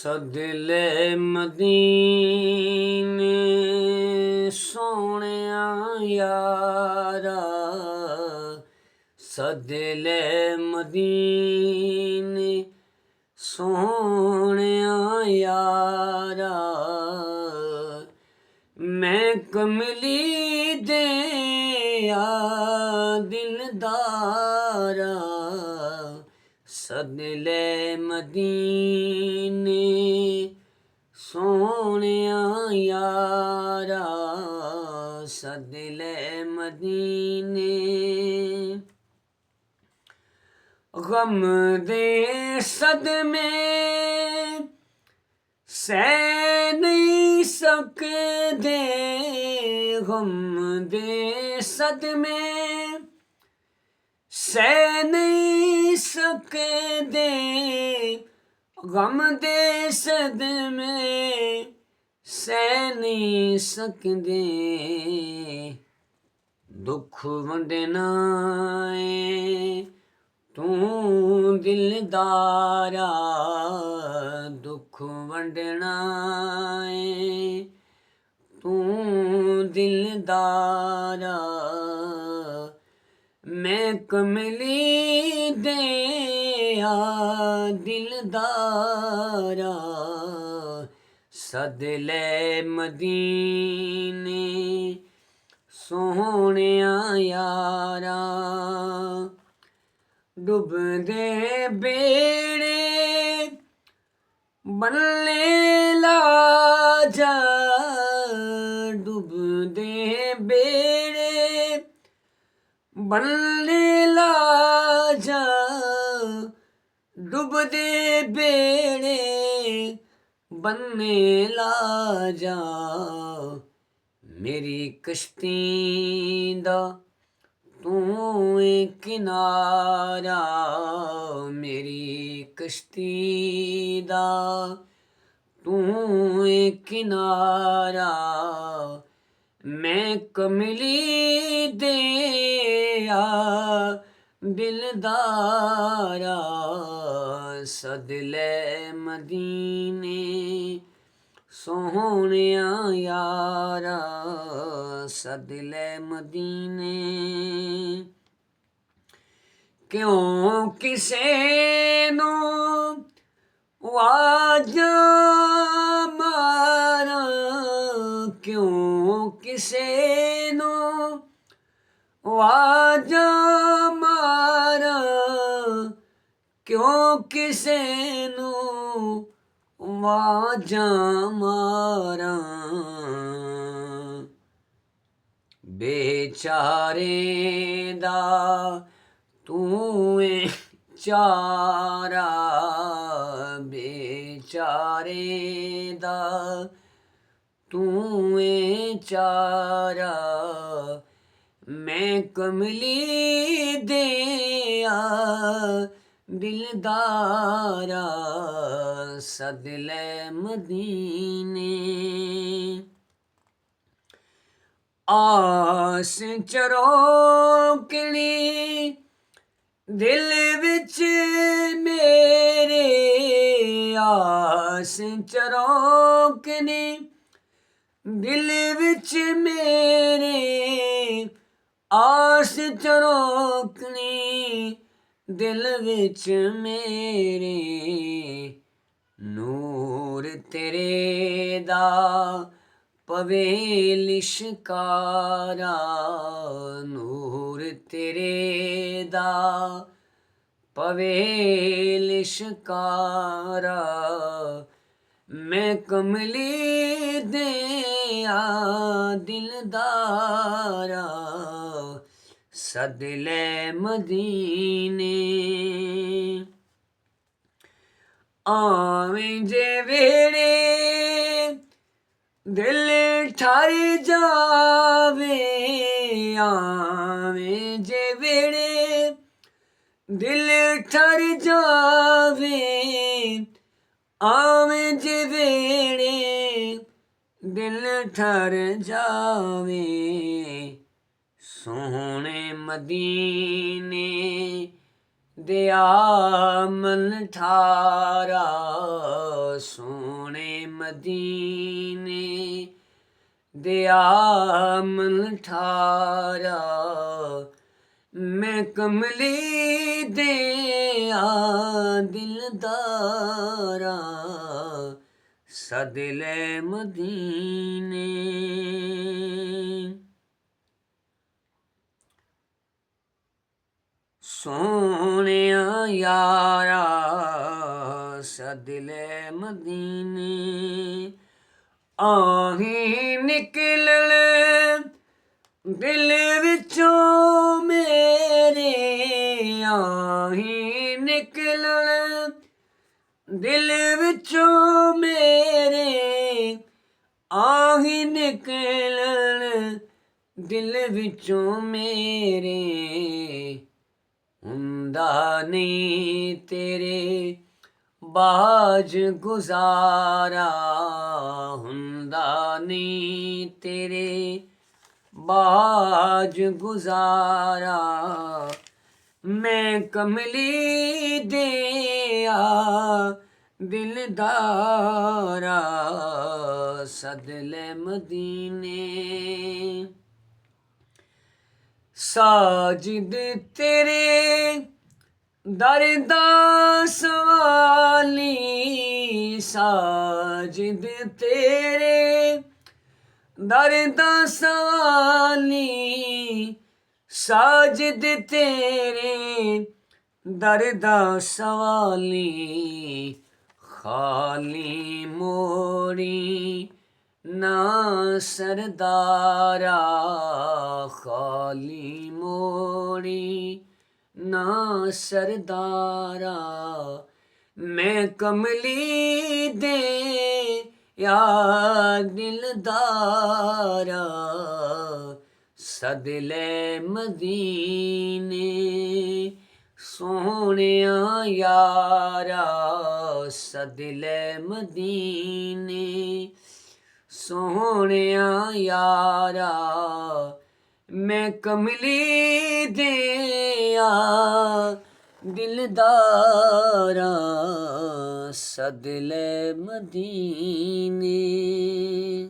सदिले मदीने सोहणिया यारा, सदिले मदीने सोहणिया यारा। मैं कमली दे दिलदारा, सदिले मदीने सोहणिया यारा, सदिले मदीने। गम दे सदमे सह नहीं सकदे, गम दे सदमे सह नहीं सकदे, गम दे सदमे सह नहीं सकदे। दुख वंडना है तू दिलदारा, दुख वंडना है तू दिलदारा। मैं कमली दे दिलदारा, सदिले मदीने सोहणिया यारा। डुबदे बेड़े बल्ले ला जा, डुबदे बेड़े बल्ले ला जा, डुबदे बेड़े बन्ने ला जा। मेरी कश्ती दा तू किनारा, मेरी कश्ती दा तू किनारा। मैं कमली दे दिलदारा, सदिले मदीने सोहणिया यारा, सदिले मदीने। क्यों किसे नो वाजा मारा, क्यों किसे नो वाजा मारा, क्यों किसे नो वाजा मारा। बेचारे दा तू चारा, बेचारे दा तू चारा। मैं कमली दे दिलदारा, सदिले मदीने। आस चरोकनी दिल विच मेरे, आस चरोकनी दिल विच मेरे, आस चरोकनी दिल विच मेरे। नूर तेरे दा पवे लिशकारा, नूर तेरे दा पवे लिशकारा। मैं कमली दे दिलदारा, सदिले मदीने। आवें जे वेड़े दिल ठर जावे, आवें जे वेड़े दिल ठर जावे, आवें जे वेड़े दिल ठर जावे। सोहणे मदीने ਦਿਆ ਮਨ ਠਾਰਾ ਸੋਹਣੇ ਮਦੀਨੇ ਦਿਆ ਮਨ ਠਾਰਾ ਮੈਂ ਕਮਲੀ ਦਿਆ ਦਿਲਦਾਰਾ ਸਦ ਲੈ ਮਦੀਨੇ ਸੋਹਣਿਆ ਯਾਰਾ ਸਦ ਲੈ ਮਦੀਨੇ ਆਹੀਂ ਨਿਕਲਣ ਦਿਲ ਵਿੱਚੋਂ ਮੇਰੇ ਆਹੀਂ ਨਿਕਲਣ ਦਿਲ ਵਿੱਚੋਂ ਮੇਰੇ ਆਹੀਂ ਨਿਕਲਣ ਦਿਲ ਵਿੱਚੋਂ ਮੇਰੇ ਹੁੰਦਾ ਨਹੀਂ ਤੇਰੇ ਬਾਜ ਗੁਜ਼ਾਰਾ ਹੁੰਦਾ ਨਹੀਂ ਤੇਰੇ ਬਾਜ ਗੁਜ਼ਾਰਾ ਮੈਂ ਕਮਲੀ ਦਿਆ ਦਿਲਦਾਰਾ ਸਦ ਲੈ ਮਦੀਨੇ ਸਾਜਿਦ ਤੇਰੇ ਦਰ ਦਾ ਸਵਾਲੀ ਸਾਜਿਦ ਤੇਰੇ ਦਰ ਦਾ ਸਵਾਲੀ ਸਾਜਿਦ ਤੇਰੇ ਦਰ ਦਾ ਸਵਾਲੀ ਖਾਲੀ ਮੋੜੀ ਨਾ ਸਰਦਾਰਾ ਖਾਲੀ ਮੋੜੀ ਨਾ ਸਰਦਾਰਾ ਮੈਂ ਕਮਲੀ ਦੇ ਯਾ ਦਿਲਦਾਰਾ ਸਦ ਲੈ ਮਦੀਨੇ ਸੋਹਣਿਆ ਯਾਰਾ ਸਦ ਲੈ ਮਦੀਨੇ ਸੋਹਣਿਆ ਯਾਰਾ ਮੈਂ ਕਮਲੀ ਦਿਆ ਦਿਲਦਾਰਾ ਸਦ ਲੈ ਮਦੀਨੇ